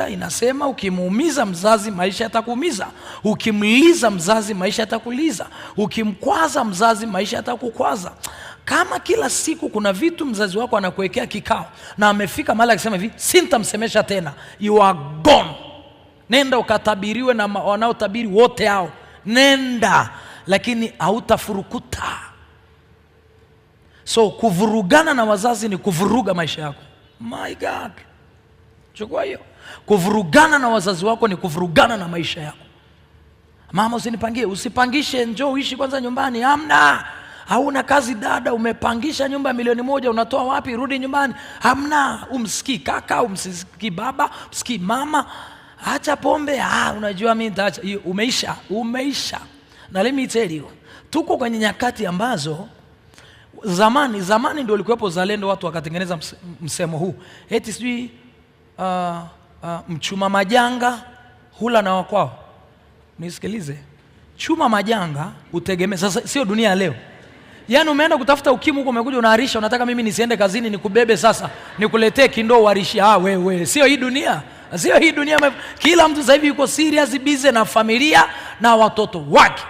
Inasema ukimuumiza mzazi maisha yatakuumiza, ukimliza mzazi maisha yatakuliza, ukimkwaza mzazi maisha yatakukwaza. Kama kila siku kuna vitu mzazi wako anakuwekea kikao na amefika mahali akisema hivi, sintamsemesha tena, you are gone. Nenda ukatabiriwe na wanaotabiri wote hao, nenda, lakini hautafurukuta. So kuvurugana na wazazi ni kuvuruga maisha yako. My God, chukua hiyo. Kuvurugana na wazazi wako ni kuvurugana na maisha yako. Mama usinipangie, usipangishe, njoo uishi kwanza nyumbani. Hamna. Hauna kazi dada, umepangisha nyumba ya milioni 1, unatoa wapi? Rudi nyumbani. Hamna. Umsikii kaka, umsikii baba, umsikii mama. Acha pombe. Unajua mimi nitaacha. Umeisha. Na let me tell you, tuko kwenye nyakati ambazo zamani ndio ulikuwepo uzalendo, watu wakatengeneza msemo huu. Eti sijui mchuma majanga hula na wakwao. Nisikilize. Chuma majanga utegemea. Sasa sio dunia leo. Yaani umeenda kutafuta ukimwi huko, umekuja unaharisha, unataka mimi nisiende kazini nikubebe sasa, nikuletee kindoo uharishe. Wewe, sio hii dunia. Sio hii dunia. Kila mtu sasa hivi yuko serious busy na familia na watoto wake.